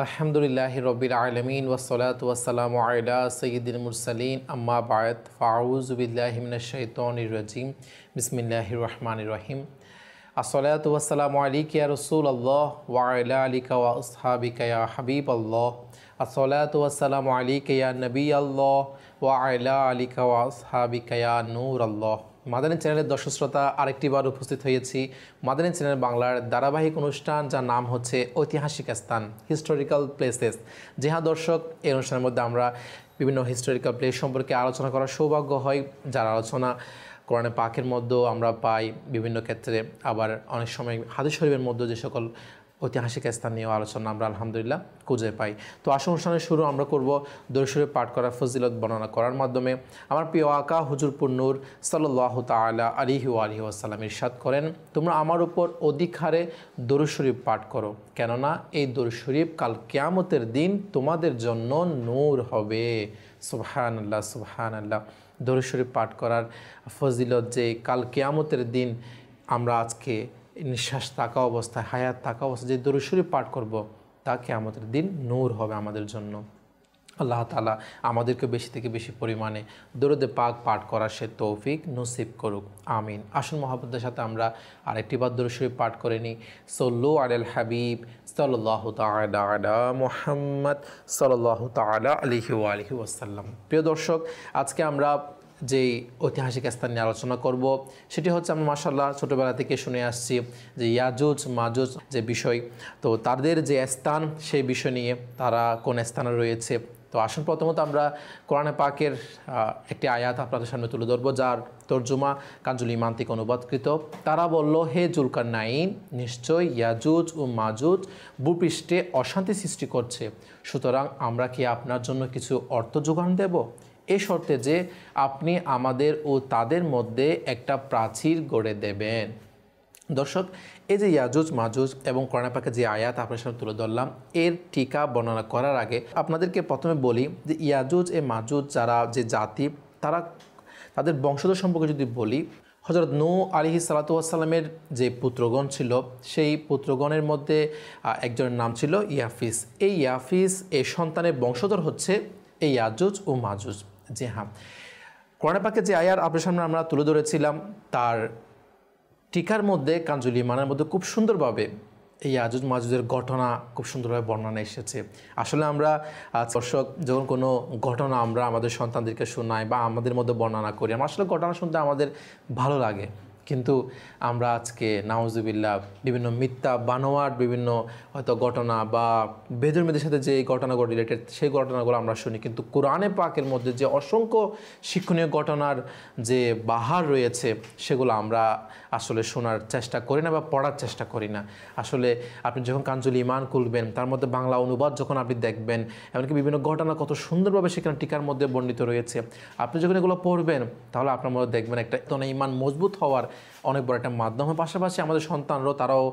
আলহামদুলিল্লাহি রব্বিল আলামিন ওয়াসসালাতু ওয়াসসালামু আলা সাইয়্যিদিল মুরসালিন আম্মা বা'দ ফাআউযু বিল্লাহি মিনাশ শাইতানির রাজিম বিসমিল্লাহির রহমানির রহিম আসসালাতু ওয়াসসালামু আলাইকা ইয়া রাসূলুল্লাহ ওয়া আলা আলিকা ওয়া আসহাবিকা ইয়া হাবিবাল্লাহ আসসালাতু ওয়াসসালামু আলাইকা ইয়া নবিয়াল্লাহ ওয়া আলা আলিকা ওয়া আসহাবিকা ইয়া নূরাল্লাহ। মাদানী চ্যানেলের দর্শক শ্রোতা, আরেকটিবার উপস্থিত হয়েছি মাদানী চ্যানেল বাংলার ধারাবাহিক অনুষ্ঠান, যার নাম হচ্ছে ঐতিহাসিক স্থান, হিস্টোরিক্যাল প্লেসেস। যে হ্যাঁ দর্শক, এই অনুষ্ঠানের মধ্যে আমরা বিভিন্ন হিস্টোরিক্যাল প্লেস সম্পর্কে আলোচনা করার সৌভাগ্য হয়, যার আলোচনা কোরআনে পাকের মধ্যেও আমরা পাই বিভিন্ন ক্ষেত্রে, আবার অনেক সময় হাদিস শরীফের মধ্যে যে সকল ঐতিহাসিক স্থান নিয়েও আলোচনা আমরা আলহামদুলিল্লাহ খুঁজে পাই। তো আসল অনুষ্ঠানের শুরু আমরা করব দরুদ শরীফ পাঠ করা ফজিলত বর্ণনা করার মাধ্যমে। আমার প্রিয় আকা হুজুর পুন্নুর সাল্লাল্লাহু তাআলা আলাইহি ওয়া আলিহি ওয়াসাল্লাম ইরশাদ করেন, তোমরা আমার উপর অধিক হারে দরুদ শরীফ পাঠ করো, কেননা এই দরুদ শরীফ কাল কিয়ামতের দিন তোমাদের জন্য নূর হবে। সুবহানাল্লাহ সুবহানাল্লাহ। দরুদ শরীফ পাঠ করার ফজিলত যে কাল কিয়ামতের দিন আমরা আজকে নিঃশ্বাস থাকা অবস্থায়, হায়াত থাকা অবস্থায় যে দরুদ শরীফ পাঠ করব, তা কিয়ামতের দিন নূর হবে আমাদের জন্য। আল্লাহ তাআলা আমাদেরকে বেশি থেকে বেশি পরিমাণে দরুদে পাক পাঠ করার সে তৌফিক নসিব করুক, আমিন। আসুন মহব্বতের সাথে আমরা আরেকটিবার দরুদ শরীফ পাঠ করে নিই। সল্লু আলাল হাবিব সাল্লাল্লাহু তাআলা আলা মুহাম্মদ সাল্লাল্লাহু তাআলা আলাইহি ওয়া আলিহি ওয়াসাল্লাম। প্রিয় দর্শক, আজকে আমরা যেই ঐতিহাসিক স্থান নিয়ে আলোচনা করব সেটি হচ্ছে, আমরা মাশাআল্লাহ ছোটোবেলা থেকে শুনে আসছি যে ইয়াজুজ মাজুজ যে বিষয়, তো তাদের যে স্থান সেই বিষয় নিয়ে তারা কোন স্থানে রয়েছে। তো আসুন প্রথমত আমরা কোরআনে পাকের একটি আয়াত আপনাদের সামনে তুলে ধরব, যার তর্জমা কানজুল ঈমান থেকে অনুবাদকৃত। তারা বলল, হে জুলকারনাইন, নিশ্চয় ইয়াজুজ ও মাজুজ ভূপৃষ্ঠে অশান্তি সৃষ্টি করছে, সুতরাং আমরা কি আপনার জন্য কিছু অর্থ যোগান দেব, এই শর্তে যে আপনি আমাদের ও তাদের মধ্যে একটা প্রাচীর গড়ে দেবেন। দর্শক, এই যে ইয়াজুজ মাজুজ এবং কোরআন পাকে যে আয়াত আপনার সামনে তুলে ধরলাম, এর টিকা বর্ণনা করার আগে আপনাদেরকে প্রথমে বলি যে ইয়াজুজ এ মাজুজ যারা যে জাতি, তাদের বংশধর সম্পর্কে যদি বলি, হযরত নূহ আলাইহিস সালাতু ওয়াস সালামের যে পুত্রগণ ছিল, সেই পুত্রগণের মধ্যে একজনের নাম ছিল ইয়াফিস। এই ইয়াফিস এই সন্তানের বংশধর হচ্ছে এই ইয়াজুজ ও মাজুজ। যে হ্যাঁ, কোরআন পাকে যে আয়াত আপনার সামনে আমরা তুলে ধরেছিলাম, তার টিকার মধ্যে কানজুল ঈমানের মধ্যে খুব সুন্দরভাবে এই ইয়াজুজ মাজুজের ঘটনা খুব সুন্দরভাবে বর্ণনা এসেছে। আসলে আমরা দর্শক, যখন কোনো ঘটনা আমরা আমাদের সন্তানদেরকে শোনাই বা আমাদের মধ্যে বর্ণনা করি, আমার আসলে ঘটনা শুনতে আমাদের ভালো লাগে, কিন্তু আমরা আজকে নাউজুবিল্লাহ বিভিন্ন মিথ্যা বানোয়াট বিভিন্ন হয়তো ঘটনা বা বেদুরমীদের সাথে যে ঘটনাগুলো রিলেটেড, সেই ঘটনাগুলো আমরা শুনি, কিন্তু কোরআনে পাকের মধ্যে যে অসংখ্য শিক্ষণীয় ঘটনার যে বাহার রয়েছে, সেগুলো আমরা আসলে শোনার চেষ্টা করি না বা পড়ার চেষ্টা করি না। আসলে আপনি যখন কানজুল ঈমান খুলবেন, তার মধ্যে বাংলা অনুবাদ যখন আপনি দেখবেন, এমনকি বিভিন্ন ঘটনা কত সুন্দরভাবে সেখানে টিকার মধ্যে বর্ণিত রয়েছে, আপনি যখন এগুলো পড়বেন, তাহলে আপনার মধ্যে দেখবেন একটা ঈমান মজবুত হওয়ার অনেক বড় একটা মাধ্যম। পাশাপাশি আমাদের সন্তানরাও তারাও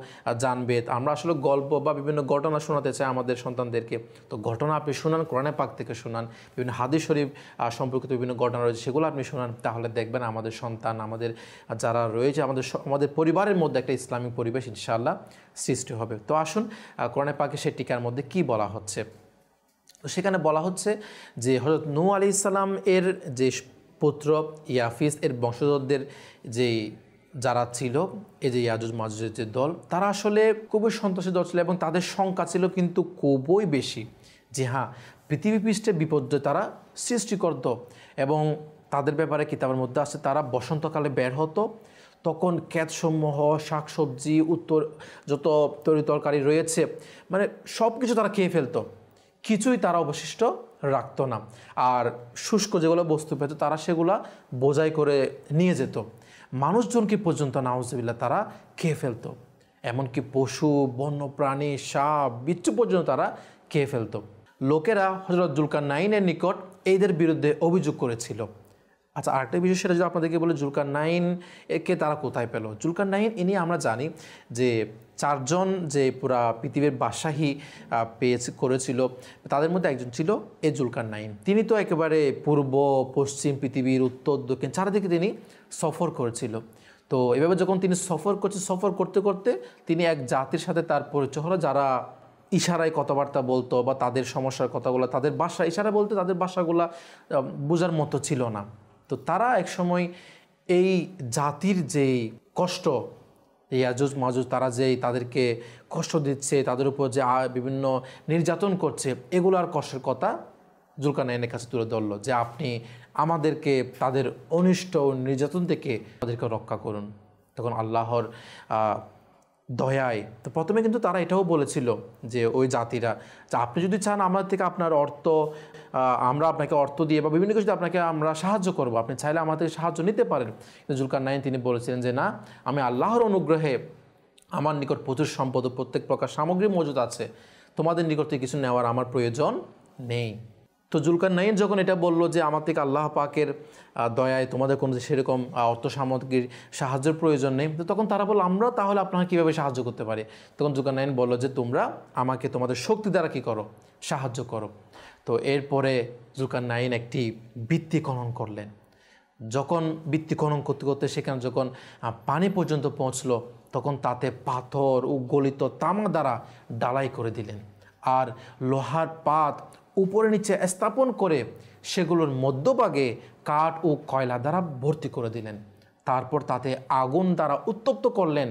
জানবে। আমরা আসলে গল্প বা বিভিন্ন ঘটনা শোনাতে চাই আমাদের সন্তানদেরকে, তো ঘটনা আপনি শোনান, কোরআনে পাক থেকে শোনান, বিভিন্ন হাদিস শরীফ সম্পর্কিত বিভিন্ন ঘটনা রয়েছে সেগুলো আপনি শোনান, তাহলে দেখবেন আমাদের সন্তান, আমাদের যারা রয়েছে, আমাদের পরিবারের মধ্যে একটা ইসলামিক পরিবেশ ইনশাআল্লাহ সৃষ্টি হবে। তো আসুন কোরআনে পাকে সেই টিকার মধ্যে কি বলা হচ্ছে। তো সেখানে বলা হচ্ছে যে হযরত নূহ আলাইহিস সালাম এর যে পুত্র ইয়াফিস এর বংশধরদের যে যারা ছিল, এই যে ইয়াজুজ মাজুজের যে দল, তারা আসলে খুবই সন্ত্রাসী দল ছিল এবং তাদের সংখ্যা ছিল কিন্তু খুবই বেশি। যে হ্যাঁ, পৃথিবী পৃষ্ঠে বিপর্যয় তারা সৃষ্টি করত এবং তাদের ব্যাপারে কিতাবের মধ্যে আছে, তারা বসন্তকালে বের হতো, তখন ক্ষেতসমূহ, শাকসবজি, যত তরি তরকারি রয়েছে, মানে সব কিছু তারা খেয়ে ফেলতো, কিছুই তারা অবশিষ্ট রাখতো না। আর শুষ্ক যেগুলো বস্তু পেত তারা সেগুলা বোঝাই করে নিয়ে যেত। মানুষজনকে পর্যন্ত নাউজুবিল্লাহ তারা খেয়ে ফেলতো, এমনকি পশু, বন্য প্রাণী, সাপ, বিচ্ছু পর্যন্ত তারা খেয়ে ফেলতো। লোকেরা হযরত জুলকারনাইনের নিকট এদের বিরুদ্ধে অভিযোগ করেছিল। আচ্ছা, আরেকটা বিষয় সেটা যদি আপনাদেরকে বলে, জুলকারনাইন একে তারা কোথায় পেল? জুলকারনাইন ইনি আমরা জানি যে চারজন যে পুরা পৃথিবীর বাদশাহী করেছিল, তাদের মধ্যে একজন ছিল এই জুলকারনাইন। তিনি তো একেবারে পূর্ব পশ্চিম পৃথিবীর উত্তর দক্ষিণ চারিদিকে তিনি সফর করেছিল। তো এভাবে যখন তিনি সফর করতে করতে তিনি এক জাতির সাথে তার পরিচয় হলো, যারা ইশারায় কথাবার্তা বলতো বা তাদের সমস্যার কথাগুলো তাদের ভাষা ইশারা বলতে তাদের ভাষাগুলো বোঝার মতো ছিল না। তো তারা একসময় এই জাতির যেই কষ্ট, ইয়াজুজ মাজুজ তারা যেই তাদেরকে কষ্ট দিচ্ছে, তাদের উপর যে বিভিন্ন নির্যাতন করছে, এগুলার কষ্টের কথা জুলকারনাইনের কাছে তুলে ধরল যে আপনি আমাদেরকে তাদের অনিষ্ট ও নির্যাতন থেকে আমাদেরকে রক্ষা করুন। তখন আল্লাহর দয়ায় তো প্রথমে কিন্তু তারা এটাও বলেছিল যে ওই জাতিরা যে আপনি যদি চান আমাদের থেকে আপনার অর্থ, আমরা আপনাকে অর্থ দিয়ে বা বিভিন্ন কিছু আপনাকে আমরা সাহায্য করব, আপনি চাইলে আমাদের সাহায্য নিতে পারেন। কিন্তু জুলকারনাইন তিনি বলেছিলেন যে না, আমি আল্লাহর অনুগ্রহে আমার নিকট প্রচুর সম্পদ ও প্রত্যেক প্রকার সামগ্রী মজুদ আছে, তোমাদের নিকট থেকে কিছু নেওয়ার আমার প্রয়োজন নেই। তো জুলকারনাইন যখন এটা বলল যে আমার থেকে আল্লাহ পাকের দয়ায় তোমাদের কোনো সেরকম অর্থ সামগ্রীর সাহায্যের প্রয়োজন নেই, তো তখন তারা বলল আমরা তাহলে আপনাকে কীভাবে সাহায্য করতে পারি। তখন জুলকারনাইন বলল যে তোমরা আমাকে তোমাদের শক্তি দ্বারা কী করো, সাহায্য করো। তো এরপরে জুলকারনাইন একটি ভিত্তি খনন করলেন। যখন ভিত্তি খনন করতে করতে সেখানে যখন পানি পর্যন্ত পৌঁছলো, তখন তাতে পাথর ও গলিত তামা দ্বারা ডালাই করে দিলেন, আর লোহার পাত উপরে নিচে স্থাপন করে সেগুলোর মধ্যভাগে কাঠ ও কয়লা দ্বারা ভর্তি করে দিলেন। তারপর তাতে আগুন দ্বারা উত্তপ্ত করলেন।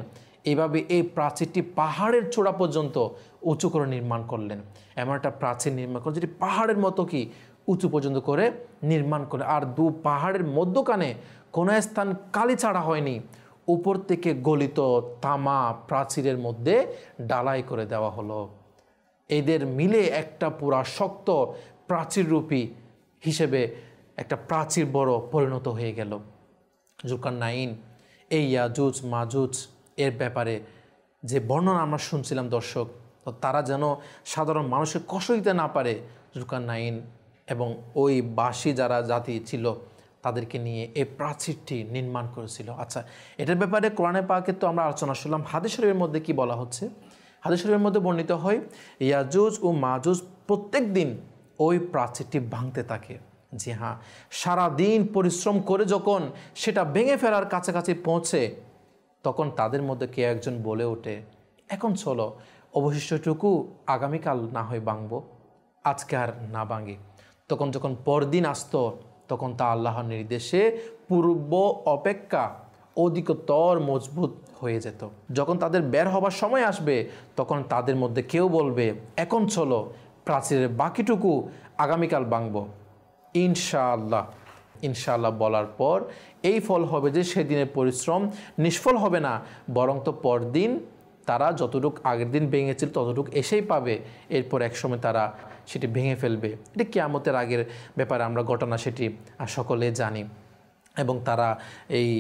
এইভাবে এই প্রাচীরটি পাহাড়ের চূড়া পর্যন্ত উঁচু করে নির্মাণ করলেন। এমন একটা প্রাচীর নির্মাণ করলেন যেটি পাহাড়ের মতো কি উঁচু পর্যন্ত করে নির্মাণ করে, আর দু পাহাড়ের মধ্যখানে কোনো স্থান কালি ছাড়া হয়নি। উপর থেকে গলিত তামা প্রাচীরের মধ্যে ডালাই করে দেওয়া হলো। এদের মিলে একটা পুরা শক্ত প্রাচীররূপী হিসেবে একটা প্রাচীর বড় পরিণত হয়ে গেল। জুলকারনাইন এই ইয়াজুজ মাজুজ এর ব্যাপারে যে বর্ণনা আমরা শুনছিলাম দর্শক, তো তারা যেন সাধারণ মানুষের কষ্ট দিতে না পারে, জুলকারনাইন এবং ওই বাসী যারা জাতি ছিল তাদেরকে নিয়ে এই প্রাচীরটি নির্মাণ করেছিল। আচ্ছা, এটার ব্যাপারে কোরআনে পাকে তো আমরা আলোচনা শুনলাম। হাদিস শরীফের মধ্যে কি বলা হচ্ছে? হাদিস শরীফের মধ্যে বর্ণিত হয় ইয়াজুজ ও মাজুজ প্রত্যেক দিন ওই প্রাচীরটি ভাঙতে থাকে। জি হ্যাঁ, সারাদিন পরিশ্রম করে যখন সেটা ভেঙে ফেলার কাছাকাছি পৌঁছে, তখন তাদের মধ্যে কে একজন বলে ওঠে, এখন চলো অবশিষ্টটুকু আগামীকাল না হয় ভাঙবো, আজকে আর না ভাঙি। তখন যখন পরদিন আসতো, তখন তা আল্লাহর নির্দেশে পূর্ব অপেক্ষা অধিকতর মজবুত হয়ে যেত। যখন তাদের বের হবার সময় আসবে, তখন তাদের মধ্যে কেউ বলবে, এখন চলো প্রাচীরের বাকিটুকু আগামীকাল ভাঙব। ইনশাআল্লাহ ইনশাআল্লাহ বলার পর এই ফল হবে যে সেদিনের পরিশ্রম নিষ্ফল হবে না, বরং তো পরদিন তারা যতটুকু আগের দিন ভেঙেছিল ততটুকু এসেই পাবে। এরপর একসময় তারা সেটি ভেঙে ফেলবে। এটি কিয়ামতের আগের ব্যাপারে আমরা ঘটনা সেটি সকলে জানি। এবং তারা এই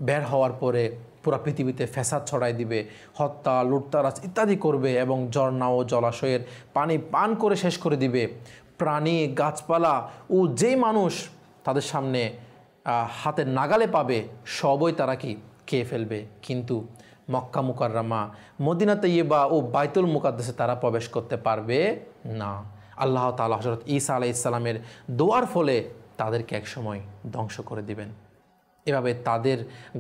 বের হওয়ার পরে পুরা পৃথিবীতে ফ্যাসাদ ছড়াই দিবে, হত্যা লুটতারাজ ইত্যাদি করবে এবং ঝর্ণা ও জলাশয়ের পানি পান করে শেষ করে দিবে। প্রাণী গাছপালা ও যেই মানুষ তাদের সামনে হাতের নাগালে পাবে সবই তারা কি খেয়ে ফেলবে। কিন্তু মক্কা মুকাররমা, মদিনা তৈয়বা ও বাইতুল মুকাদ্দাসে তারা প্রবেশ করতে পারবে না। আল্লাহ তাআলা হযরত ঈসা আলাইহিস সালামের দোয়ার ফলে তাদেরকে একসময় ধ্বংস করে দিবেন। এভাবে তাদের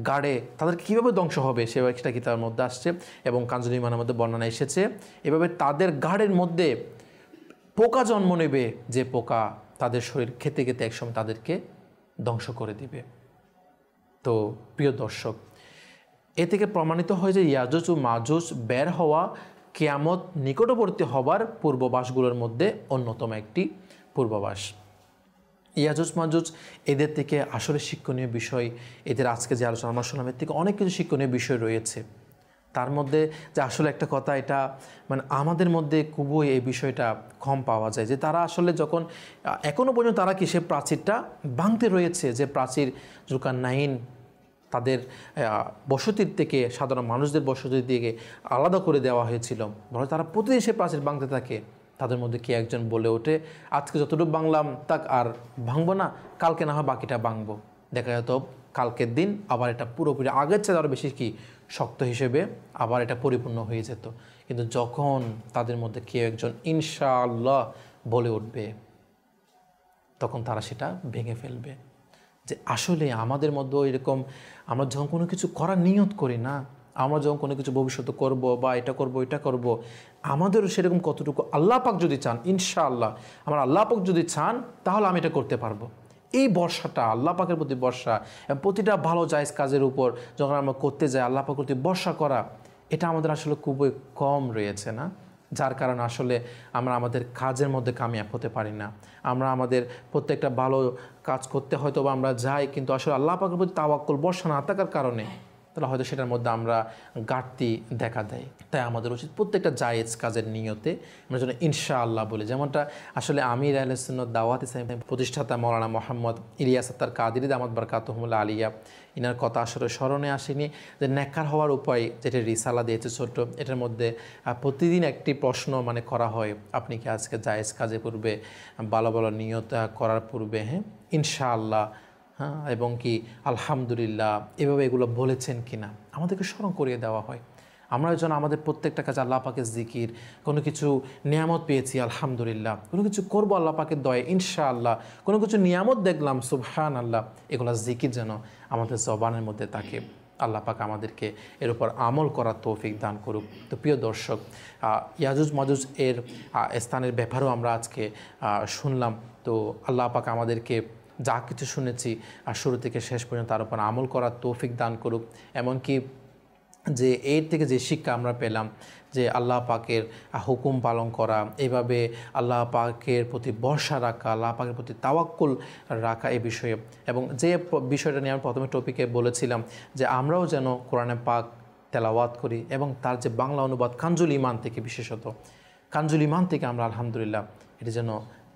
গাড়ে তাদেরকে কীভাবে ধ্বংস হবে সেটা কিতাবের মধ্যে আসছে এবং কানজুল ঈমানের মধ্যে বর্ণনা এসেছে। এভাবে তাদের গাড়ের মধ্যে পোকা জন্ম নেবে, যে পোকা তাদের শরীর খেতে খেতে একসময় তাদেরকে ধ্বংস করে দিবে। তো প্রিয় দর্শক, এ থেকে প্রমাণিত হয় যে ইয়াজুজ ও মাজুজ বের হওয়া কিয়ামত নিকটবর্তী হবার পূর্বাভাসগুলোর মধ্যে অন্যতম একটি পূর্বাভাস। ইয়াজুজ মাজুজ এদের থেকে আসলে শিক্ষণীয় বিষয়, এদের আজকে যে আলোচনা আমরা শুনলাম, এর থেকে অনেক কিছু শিক্ষণীয় বিষয় রয়েছে। তার মধ্যে যে আসলে একটা কথা, এটা মানে আমাদের মধ্যে খুবই এই বিষয়টা কম পাওয়া যায় যে তারা আসলে যখন এখনও পর্যন্ত তারা কি সে প্রাচীরটা ভাঙতে রয়েছে, যে প্রাচীর জুলকারনাইন তাদের বসতির থেকে সাধারণ মানুষদের বসতির দিকে আলাদা করে দেওয়া হয়েছিল, বলে তারা প্রতিদিন সে প্রাচীর ভাঙতে থাকে। তাদের মধ্যে কে একজন বলে ওঠে, আজকে যতটুকু ভাঙলাম তাক আর ভাঙবো না, কালকে না হয় বাকিটা ভাঙবো। দেখা যেত কালকের দিন আবার এটা পুরোপুরি আগের চেয়ে আরও বেশি কি শক্ত হিসেবে আবার এটা পরিপূর্ণ হয়ে যেত। কিন্তু যখন তাদের মধ্যে কেউ একজন ইনশাআল্লাহ বলে উঠবে, তখন তারা সেটা ভেঙে ফেলবে। যে আসলে আমাদের মধ্যে এরকম আমরা যখন কোনো কিছু করার নিয়ত করি না, আমরা যখন কোনো কিছু ভবিষ্যতে করব বা এটা করব এটা করব, আমাদেরও সেরকম কতটুকু আল্লাহ পাক যদি চান, ইনশাআল্লাহ আমার আল্লাহ পাক যদি চান তাহলে আমি এটা করতে পারবো। এই ভরসাটা আল্লাহ পাকের প্রতি ভরসা, এবং প্রতিটা ভালো জায়েজ কাজের উপর যখন আমরা করতে যাই আল্লাহ পাকের প্রতি ভরসা করা, এটা আমাদের আসলে খুবই কম রয়েছে না, যার কারণে আসলে আমরা আমাদের কাজের মধ্যে কামিয়াব হতে পারি না। আমরা আমাদের প্রত্যেকটা ভালো কাজ করতে হয়তো বা আমরা যাই, কিন্তু আসলে আল্লাহ পাকের প্রতি তাওয়াক্কুল ভরসা না থাকার কারণে তাহলে হয়তো সেটার মধ্যে আমরা ঘাটতি দেখা দেয়। তাই আমাদের উচিত প্রত্যেকটা জায়েজ কাজের নিয়তে আমরা যেন ইনশাআল্লাহ বলি, যেমনটা আসলে আমির আহলে সুন্নাত দাওয়াত ইসলামী প্রতিষ্ঠাতা মাওলানা মোহাম্মদ ইলিয়াস আত্তার কাদেরী দামাত বারকাতুহুমুল্লাহ আলিয়া, ইনার কথা আসলে স্মরণে আসেনি যে নেককার হওয়ার উপায় যেটা রিসালা দিয়েছে ছোট্ট, এটার মধ্যে প্রতিদিন একটি প্রশ্ন মানে করা হয়, আপনি কি আজকে জায়েজ কাজে পূর্বে ভালো ভালো নিয়ত করার পূর্বে ইনশাআল্লাহ এবং কি আলহামদুলিল্লাহ এভাবে এগুলো বলেছেন কিনা আমাদেরকে স্মরণ করিয়ে দেওয়া হয়। আমরা যেন আমাদের প্রত্যেকটা কাজ আল্লাহ পাকের জিকির, কোনো কিছু নিয়ামত পেয়েছি আলহামদুলিল্লাহ, কোনো কিছু করবো আল্লাহ পাকের দয়ে ইনশাআল্লাহ, কোনো কিছু নিয়ামত দেখলাম সুবহানাল্লাহ, এগুলো জিকির যেন আমাদের জবানের মধ্যে থাকে। আল্লাহ পাক আমাদেরকে এর উপর আমল করার তৌফিক দান করুক। তো প্রিয় দর্শক, ইয়াজুজ মাজুজ এর স্থানের ব্যাপারেও আমরা আজকে শুনলাম। তো আল্লাহ পাক আমাদেরকে যা কিছু শুনেছি আর শুরু থেকে শেষ পর্যন্ত তার উপর আমল করার তৌফিক দান করুক। এমনকি যে এর থেকে যে শিক্ষা আমরা পেলাম যে আল্লাহ পাকের হুকুম পালন করা, এভাবে আল্লাহ পাকের প্রতি ভরসা রাখা, আল্লাহ পাকের প্রতি তাওয়াক্কুল রাখা এই বিষয়ে, এবং যে বিষয়টা নিয়ে আমি প্রথমে টপিকে বলেছিলাম যে আমরাও যেন কোরআনে পাক তেলাওয়াত করি এবং তার যে বাংলা অনুবাদ কানজুল ইমান থেকে, বিশেষত কানজুল ইমান থেকে আমরা আলহামদুলিল্লাহ এটি যেন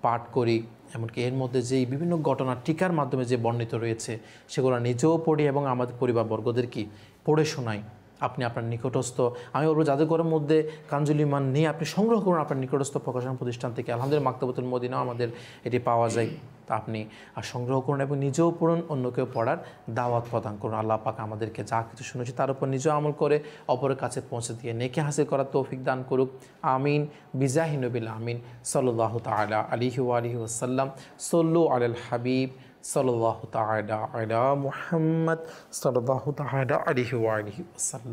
পাঠ করি। এমনকি এর মধ্যে যেই বিভিন্ন ঘটনা টিকার মাধ্যমে যে বর্ণিত রয়েছে সেগুলো নিজেও পড়ি এবং আমাদের পরিবারবর্গদেরকে পড়ে শোনাই। আপনি আপনার নিকটস্থ, আমি বলবো জাদুঘরের মধ্যে কানজুল ইমান নিয়ে আপনি সংগ্রহ করুন আপনার নিকটস্থ প্রকাশনা প্রতিষ্ঠান থেকে। আলহামদুলিল্লাহ মাকতাবাতুল মদিনাও আমাদের এটি পাওয়া যায়। তা আপনি সংগ্রহ করুন এবং নিজেও পড়ুন, অন্যকেও পড়ার দাওয়াত প্রদান করুন। আল্লাহ পাক আমাদেরকে যা কিছু শুনেছি তার উপর নিজেও আমল করে অপরের কাছে পৌঁছে দিয়ে নেকি হাসিল করার তৌফিক দান করুক। আমিন বিজাহি নবিল আমিন সাল্লাল্লাহু তাআলা আলাইহি ওয়া আলিহি ওয়াসাল্লাম। সল্লু আলাল হাবিব সাল্লাল্লাহু তাআলা আলা মুহাম্মদ সাল্লাল্লাহু তাআলা আলাইহি ওয়া আলিহি ওয়াসাল্লাম।